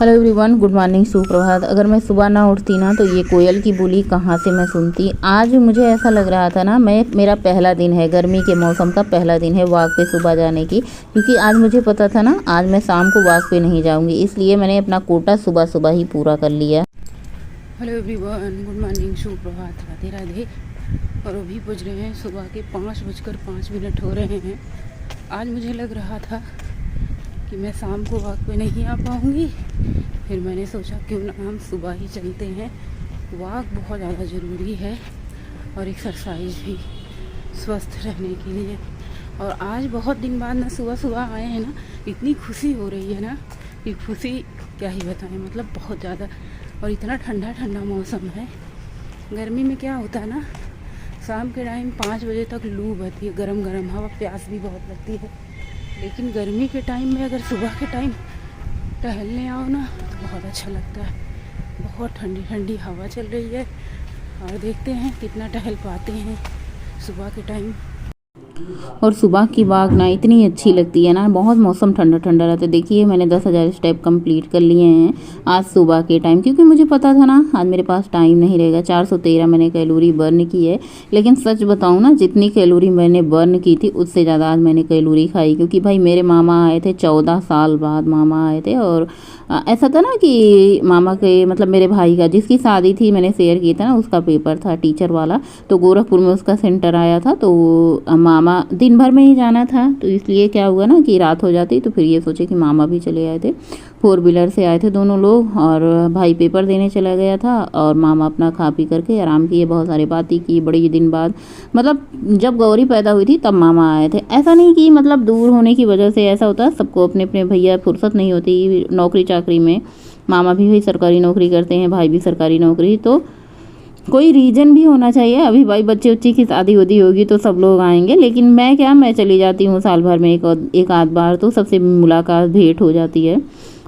Hello everyone, good morning, सुप्रभात। अगर मैं सुबह ना उठती ना तो ये कोयल की बोली कहाँ से मैं सुनती। आज मुझे ऐसा लग रहा था ना, मेरा पहला दिन है, गर्मी के मौसम का पहला दिन है वॉक पे सुबह जाने की। क्योंकि आज मुझे पता था ना आज मैं शाम को वॉक पे नहीं जाऊँगी, इसलिए मैंने अपना कोटा सुबह सुबह ही पूरा कर लिया। हेलो एवरीवन, गुड मॉर्निंग, सुप्रभात, राधे राधे। और अभी बज रहे हैं सुबह के 5:05 हो रहे हैं। आज मुझे लग रहा था कि मैं शाम को वॉक पे नहीं आ पाऊँगी, फिर मैंने सोचा क्यों ना हम सुबह ही चलते हैं। वॉक बहुत ज़्यादा ज़रूरी है और एक्सरसाइज भी स्वस्थ रहने के लिए। और आज बहुत दिन बाद ना सुबह सुबह आए हैं ना, इतनी खुशी हो रही है ना कि खुशी क्या ही बताएं, मतलब बहुत ज़्यादा। और इतना ठंडा ठंडा मौसम है। गर्मी में क्या होता है ना, शाम के टाइम 5 बजे तक लू बहती है, गरम गरम हवा, प्यास भी बहुत लगती है। लेकिन गर्मी के टाइम में अगर सुबह के टाइम टहलने आओ ना तो बहुत अच्छा लगता है। बहुत ठंडी ठंडी हवा चल रही है और देखते हैं कितना टहल पाते हैं सुबह के टाइम। और सुबह की वॉक ना इतनी अच्छी लगती है ना, बहुत मौसम ठंडा ठंडा रहता है। देखिए मैंने 10,000 स्टेप कंप्लीट कर लिए हैं आज सुबह के टाइम, क्योंकि मुझे पता था ना आज मेरे पास टाइम नहीं रहेगा। 413 मैंने कैलोरी बर्न की है। लेकिन सच बताऊँ ना, जितनी कैलोरी मैंने बर्न की थी उससे ज़्यादा आज मैंने कैलोरी खाई। क्योंकि भाई मेरे मामा आए थे, 14 साल बाद मामा आए थे। और ऐसा था ना कि मामा के मतलब मेरे भाई का जिसकी शादी थी, मैंने शेयर किया था ना, उसका पेपर था टीचर वाला, तो गोरखपुर में उसका सेंटर आया था। तो मामा दिन भर में ही जाना था, तो इसलिए क्या हुआ ना कि रात हो जाती, तो फिर ये सोचे कि मामा भी चले आए थे। 4 व्हीलर से आए थे दोनों लोग, और भाई पेपर देने चला गया था और मामा अपना खा पी करके आराम किए, बहुत सारी बातें की बड़ी दिन बाद। मतलब जब गौरी पैदा हुई थी तब मामा आए थे। ऐसा नहीं कि मतलब दूर होने की वजह से ऐसा होता है, सबको अपने अपने भैया फुर्सत नहीं होती नौकरी चाकरी में। मामा भी सरकारी नौकरी करते हैं, भाई भी सरकारी नौकरी, तो कोई रीज़न भी होना चाहिए। अभी भाई बच्चे उच्चे की शादी होती होगी तो सब लोग आएंगे, लेकिन मैं चली जाती हूँ साल भर में एक आध बार, तो सबसे मुलाकात भेंट हो जाती है।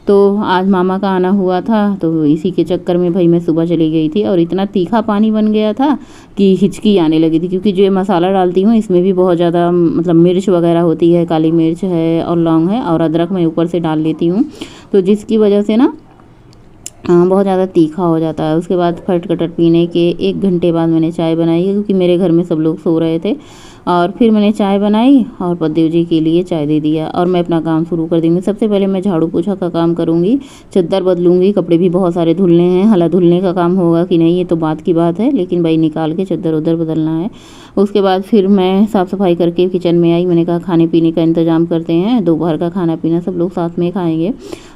तो आज मामा का आना हुआ था, तो इसी के चक्कर में भाई मैं सुबह चली गई थी। और इतना तीखा पानी बन गया था कि हिचकी आने लगी थी, क्योंकि जो मसाला डालती हूँ इसमें भी बहुत ज़्यादा मतलब मिर्च वगैरह होती है, काली मिर्च है और लौंग है और अदरक मैं ऊपर से डाल लेती हूँ, तो जिसकी वजह से ना बहुत ज़्यादा तीखा हो जाता है। उसके बाद फट कटर पीने के 1 घंटे बाद मैंने चाय बनाई है, क्योंकि मेरे घर में सब लोग सो रहे थे। और फिर मैंने चाय बनाई और पतिदेव जी के लिए चाय दे दिया और मैं अपना काम शुरू कर दूँगी। सबसे पहले मैं झाड़ू पोछा का काम करूँगी, चादर बदलूँगी, कपड़े भी बहुत सारे धुलने हैं। हाला धुलने का काम होगा कि नहीं ये तो बात की बात है, लेकिन भाई निकाल के चादर उधर बदलना है। उसके बाद फिर मैं साफ़ सफाई करके किचन में आई। मैंने कहा खाने पीने का इंतज़ाम करते हैं, दोपहर का खाना पीना सब लोग साथ में खाएंगे।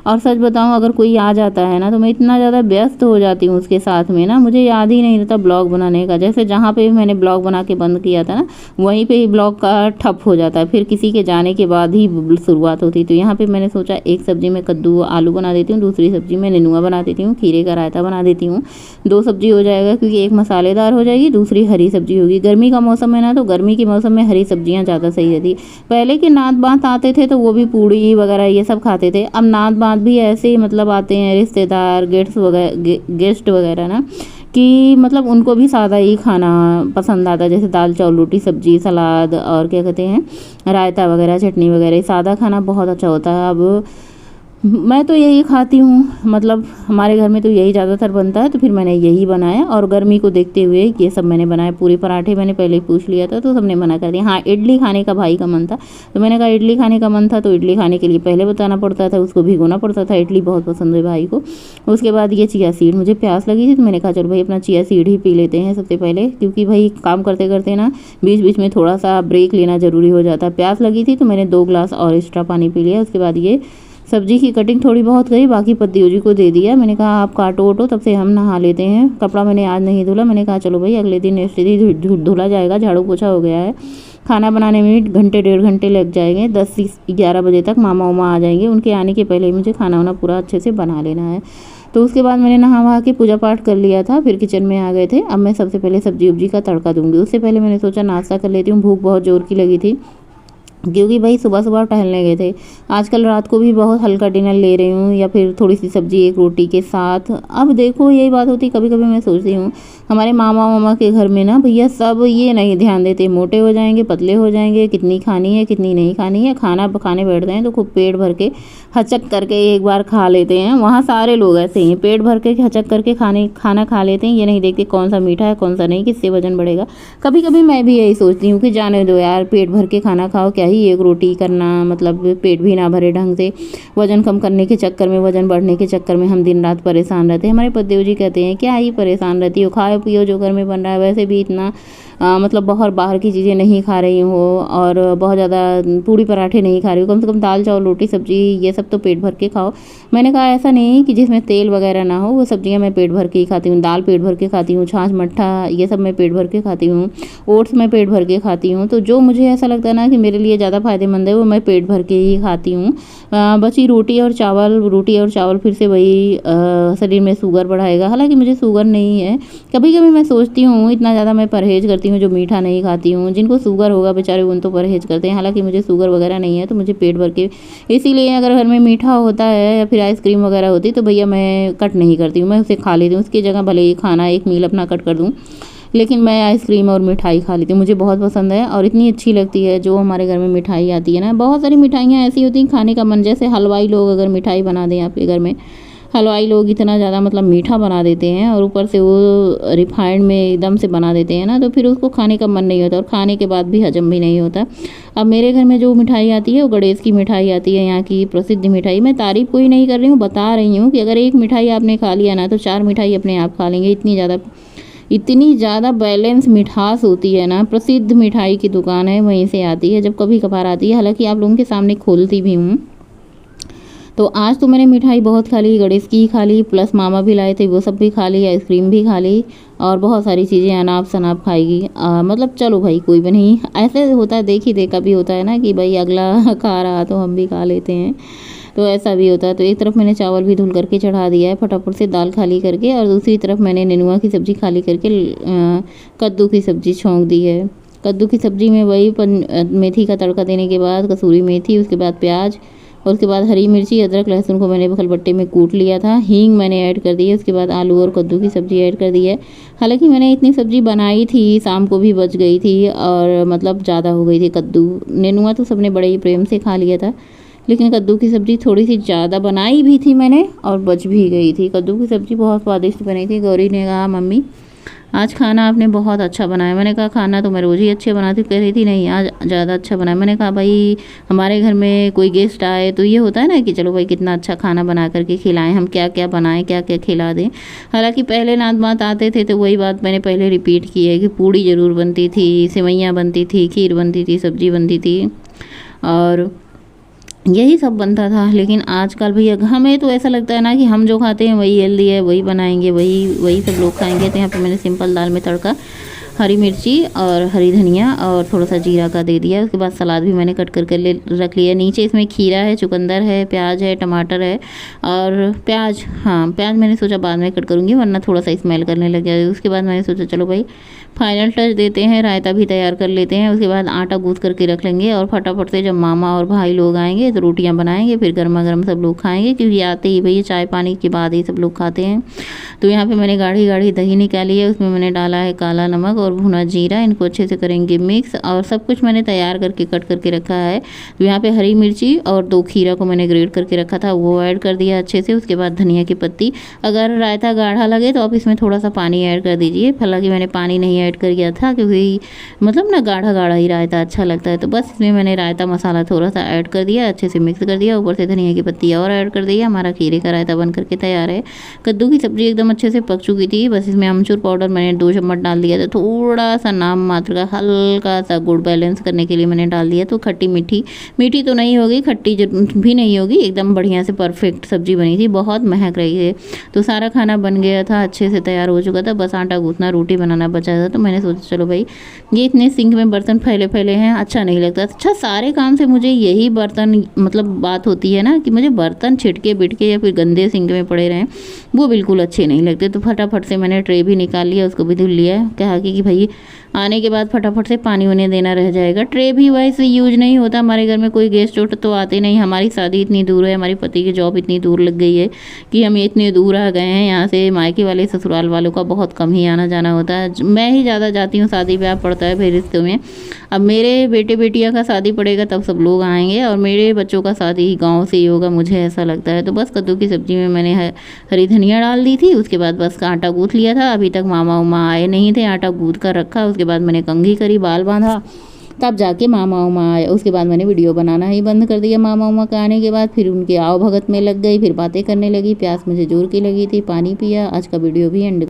और सच बताऊं, अगर कोई आ जाता है ना तो मैं इतना ज़्यादा व्यस्त हो जाती हूँ उसके साथ में ना, मुझे याद ही नहीं रहता ब्लॉग बनाने का। जैसे जहाँ पे मैंने ब्लॉग बना के बंद किया था ना, वहीं पे ही ब्लॉग का ठप हो जाता है, फिर किसी के जाने के बाद ही शुरुआत होती। तो यहाँ पे मैंने सोचा एक सब्ज़ी में कद्दू आलू बना देती हूँ, दूसरी सब्ज़ी में नेनुआ बना देती हूँ, खीरे का रायता बना देती हूँ। 2 सब्ज़ी हो जाएगा, क्योंकि एक मसालेदार हो जाएगी, दूसरी हरी सब्ज़ी होगी। गर्मी का मौसम है ना, तो गर्मी के मौसम में हरी सब्जियाँ ज़्यादा सही रहती। पहले के नात बात आते थे तो वो भी पूड़ी वगैरह ये सब खाते थे। अब नात बात भी ऐसे ही मतलब आते हैं रिश्तेदार, गेस्ट वगैरह ना, कि मतलब उनको भी सादा ही खाना पसंद आता है। जैसे दाल चावल रोटी सब्जी सलाद और क्या कहते हैं रायता वगैरह चटनी वगैरह, सादा खाना बहुत अच्छा होता है। अब मैं तो यही खाती हूँ, मतलब हमारे घर में तो यही ज़्यादातर बनता है, तो फिर मैंने यही बनाया। और गर्मी को देखते हुए ये सब मैंने बनाया। पूरी पराठे मैंने पहले ही पूछ लिया था तो सबने मना कर दिया। हाँ, इडली खाने का भाई का मन था, तो मैंने कहा इडली खाने का मन था तो इडली खाने के लिए पहले बताना पड़ता था, उसको भिगोना पड़ता था। इडली बहुत पसंद है भाई को। उसके बाद ये चिया सीड, मुझे प्यास लगी थी तो मैंने कहा चलो भाई अपना चिया सीड ही पी लेते हैं सबसे पहले, क्योंकि भाई काम करते करते ना बीच बीच में थोड़ा सा ब्रेक लेना ज़रूरी हो जाता है। प्यास लगी थी तो मैंने 2 गिलास और एक्स्ट्रा पानी पी लिया। उसके बाद ये सब्जी की कटिंग थोड़ी बहुत करी, बाकी पतिदेव जी को दे दिया। मैंने कहा आप काटो वोटो, तब से हम नहा लेते हैं। कपड़ा मैंने आज नहीं धुला, मैंने कहा चलो भाई अगले दिन धुला जाएगा, झाड़ू पोछा हो गया है। खाना बनाने में घंटे 1.5 घंटे लग जाएंगे। 10 से 11 बजे तक मामा उमा आ जाएंगे, उनके आने के पहले ही मुझे खाना वाना पूरा अच्छे से बना लेना है। तो उसके बाद मैंने नहा वहा के पूजा पाठ कर लिया था, फिर किचन में आ गए थे। अब मैं सबसे पहले सब्जी उब्जी का तड़का दूंगी। उससे पहले मैंने सोचा नाश्ता कर लेती हूँ, भूख बहुत जोर की लगी थी। क्योंकि भाई सुबह सुबह टहलने गए थे। आजकल रात को भी बहुत हल्का डिनर ले रही हूँ या फिर थोड़ी सी सब्जी एक रोटी के साथ। अब देखो यही बात होती, कभी कभी मैं सोचती हूँ हमारे मामा मामा के घर में ना भैया सब ये नहीं ध्यान देते, मोटे हो जाएंगे पतले हो जाएंगे, कितनी खानी है कितनी नहीं खानी है। खाना खाने बैठते हैं तो खूब पेट भर के हचक करके एक बार खा लेते हैं। वहाँ सारे लोग ऐसे ही पेट भर के हचक करके खाना खा लेते हैं। ये नहीं देखते कौन सा मीठा है कौन सा नहीं, किससे वजन बढ़ेगा। कभी कभी मैं भी यही सोचती हूँ कि जाने दो यार, पेट भर के खाना खाओ, क्या ही एक रोटी करना, मतलब पेट भी ना भरे ढंग से। वजन कम करने के चक्कर में, वजन बढ़ने के चक्कर में हम दिन रात परेशान रहते हैं। हमारे पतिदेव जी कहते हैं क्या ही परेशान रहती हो, खाओ पियो जो घर में बन रहा है। वैसे भी इतना मतलब बहुत बाहर की चीज़ें नहीं खा रही हो और बहुत ज़्यादा पूड़ी पराठे नहीं खा रही हो, कम से कम दाल चावल रोटी सब्जी ये सब तो पेट भर के खाओ। मैंने कहा ऐसा नहीं कि जिसमें तेल वगैरह ना हो वो सब्जियां मैं पेट भर के ही खाती हूँ, दाल पेट भर के खाती हूँ, छाछ मट्ठा ये सब मैं पेट भर के खाती हूँ, ओट्स मैं पेट भर के खाती हूँ। तो जो मुझे ऐसा लगता है ना कि मेरे लिए ज़्यादा फायदेमंद है वो मैं पेट भर के ही खाती हूँ। बची रोटी और चावल फिर से वही शरीर में शुगर बढ़ाएगा। हालांकि मुझे शुगर नहीं है। कभी कभी मैं सोचती हूँ इतना ज़्यादा मैं परहेज़ करती हूँ, जो मीठा नहीं खाती हूँ। जिनको शुगर होगा बेचारे उन तो परहेज़ करते हैं, हालांकि मुझे शुगर वगैरह नहीं है तो मुझे पेट भर के। इसीलिए अगर घर में मीठा होता है या फिर आइसक्रीम वगैरह होती तो भैया मैं कट नहीं करती हूँ, मैं उसे खा लेती हूँ। उसकी जगह भले ही खाना एक मील अपना कट कर दूँ, लेकिन मैं आइसक्रीम और मिठाई खा लेती हूँ। मुझे बहुत पसंद है और इतनी अच्छी लगती है जो हमारे घर में मिठाई आती है ना। बहुत सारी मिठाइयाँ ऐसी होती हैं खाने का मन, जैसे हलवाई लोग अगर मिठाई बना दें आपके घर में, हलवाई लोग इतना ज़्यादा मतलब मीठा बना देते हैं और ऊपर से वो रिफाइंड में एकदम से बना देते हैं ना, तो फिर उसको खाने का मन नहीं होता और खाने के बाद भी हजम भी नहीं होता। अब मेरे घर में जो मिठाई आती है वो गणेश की मिठाई आती है, यहाँ की प्रसिद्ध मिठाई। मैं तारीफ़ कोई नहीं कर रही हूँ, बता रही हूँ कि अगर एक मिठाई आपने खा लिया ना तो 4 मिठाई अपने आप खा लेंगे। इतनी ज़्यादा बैलेंस मिठास होती है ना। प्रसिद्ध मिठाई की दुकान है, वहीं से आती है, जब कभी कभार आती है। हालांकि आप लोगों के सामने खोलती भी हूँ। तो आज तो मैंने मिठाई बहुत खा ली, गणेश की ही खा ली, प्लस मामा भी लाए थे वो सब भी खा ली, आइसक्रीम भी खा ली और बहुत सारी चीज़ें अनाप शनाप खाएगी। मतलब चलो भाई कोई भी नहीं, ऐसे होता है, देख ही देखा भी होता है ना कि भाई अगला खा रहा तो हम भी खा लेते हैं, तो ऐसा भी होता है। तो एक तरफ मैंने चावल भी धुल करके चढ़ा दिया है फटाफट से दाल खाली करके, और दूसरी तरफ मैंने नेनुआ की सब्ज़ी खाली करके कद्दू की सब्ज़ी छोंक दी है। कद्दू की सब्ज़ी में वही मेथी का तड़का देने के बाद कसूरी मेथी, उसके बाद प्याज और उसके बाद हरी मिर्ची अदरक लहसुन को मैंने खलबट्टे में कूट लिया था, हींग मैंने ऐड कर दी है, उसके बाद आलू और कद्दू की सब्ज़ी ऐड कर दी है। हालांकि मैंने इतनी सब्ज़ी बनाई थी, शाम को भी बच गई थी और मतलब ज़्यादा हो गई थी। कद्दू नेनुआ तो सबने बड़े ही प्रेम से खा लिया था, लेकिन कद्दू की सब्ज़ी थोड़ी सी ज़्यादा बनाई भी थी मैंने और बच भी गई थी। कद्दू की सब्ज़ी बहुत स्वादिष्ट बनी थी। गौरी ने कहा मम्मी आज खाना आपने बहुत अच्छा बनाया। मैंने कहा खाना तो मैं रोज़ ही अच्छे बनाती, कह रही थी नहीं आज ज़्यादा अच्छा बनाया। मैंने कहा भाई हमारे घर में कोई गेस्ट आए तो ये होता है ना कि चलो भाई कितना अच्छा खाना बना करके खिलाएं, हम क्या क्या बनाएं क्या क्या खिला दें। हालांकि पहले नात बात आते थे तो वही बात मैंने पहले रिपीट की है कि पूड़ी ज़रूर बनती थी, सेवैयाँ बनती थी, खीर बनती थी, सब्ज़ी बनती थी और यही सब बनता था। लेकिन आजकल भैया हमें तो ऐसा लगता है ना कि हम जो खाते हैं वही हेल्दी है, वही बनाएंगे, वही सब लोग खाएंगे। तो यहाँ पे मैंने सिंपल दाल में तड़का हरी मिर्ची और हरी धनिया और थोड़ा सा जीरा का दे दिया। उसके बाद सलाद भी मैंने कट करके रख लिया। नीचे इसमें खीरा है, चुकंदर है, प्याज है, टमाटर है और प्याज मैंने सोचा बाद में कट करूँगी वरना थोड़ा सा स्मेल करने लग जाएगा। उसके बाद मैंने सोचा चलो भाई फाइनल टच देते हैं, रायता भी तैयार कर लेते हैं। उसके बाद आटा गूँथ करके रख लेंगे और फटाफट से जब मामा और भाई लोग आएंगे तो रोटियां बनाएंगे, फिर गर्मा गर्म सब लोग खाएंगे, क्योंकि आते ही भैया चाय पानी के बाद ही सब लोग खाते हैं। तो यहाँ पे मैंने गाढ़ी गाढ़ी दही निकाली है, उसमें मैंने डाला है काला नमक और भुना जीरा। इनको अच्छे से करेंगे मिक्स और सब कुछ मैंने तैयार करके कट करके रखा है। तो यहाँ पे हरी मिर्ची और 2 खीरा को मैंने ग्रेट करके रखा था वो ऐड कर दिया अच्छे से। उसके बाद धनिया की पत्ती, अगर रायता गाढ़ा लगे तो आप इसमें थोड़ा सा पानी ऐड कर दीजिए। हालांकि मैंने पानी नहीं ऐड कर गया था क्योंकि मतलब ना गाढ़ा गाढ़ा ही रायता अच्छा लगता है। तो बस इसमें मैंने रायता मसाला थोड़ा सा ऐड कर दिया, अच्छे से मिक्स कर दिया, ऊपर से धनिया की पत्ती और ऐड कर दिया। हमारा खीरे का रायता बन करके तैयार है। कद्दू की सब्ज़ी एकदम अच्छे से पक चुकी थी, बस इसमें अमचूर पाउडर मैंने 2 चम्मच डाल दिया था, थोड़ा सा नाम मात्र का हल्का सा गुड़ बैलेंस करने के लिए मैंने डाल दिया। तो खट्टी मीठी तो नहीं होगी, खट्टी भी नहीं होगी, एकदम बढ़िया से परफेक्ट सब्जी बनी थी, बहुत महक रही है। तो सारा खाना बन गया था, अच्छे से तैयार हो चुका था, बस आटा गूँथना रोटी बनाना बचा था। तो मैंने सोचा चलो भाई ये इतने सिंक में बर्तन फैले हैं अच्छा नहीं लगता। अच्छा सारे काम से मुझे यही बर्तन मतलब बात होती है ना कि मुझे बर्तन छिटके बिटके या फिर गंदे सिंक में पड़े रहें वो बिल्कुल अच्छे नहीं लगते। तो फटाफट से मैंने ट्रे भी निकाल लिया, उसको भी धुल लिया, कहा कि भाई आने के बाद फटाफट से पानी उन्हें देना रह जाएगा। ट्रे भी वैसे यूज नहीं होता हमारे घर में, कोई गेस्ट उस्ट तो आते नहीं। हमारी शादी इतनी दूर है, हमारे पति की जॉब इतनी दूर लग गई है कि हम इतने दूर आ गए हैं यहाँ से। मायके वाले ससुराल वालों का बहुत कम ही आना जाना होता है, मैं ही ज़्यादा जाती हूँ। शादी ब्याह पड़ता है फिर रिश्तों में। अब मेरे बेटे बेटियाँ का शादी पड़ेगा तब सब लोग आएंगे, और मेरे बच्चों का शादी गाँव से ही होगा, मुझे ऐसा लगता है। तो बस कद्दू की सब्ज़ी में मैंने हरी धनिया डाल दी थी, उसके बाद बस आटा गूँथ लिया था। अभी तक मामा उमा आए नहीं थे, आटा गूँथ कर रखा, उसके बाद मैंने कंघी करी, बाल बांधा, तब जाके मामा उमा आए। उसके बाद मैंने वीडियो बनाना ही बंद कर दिया मामा उमा के आने के बाद। फिर उनके आओ भगत में लग गई, फिर बातें करने लगी, प्यास मुझे जोर की लगी थी, पानी पिया। आज का वीडियो भी एंड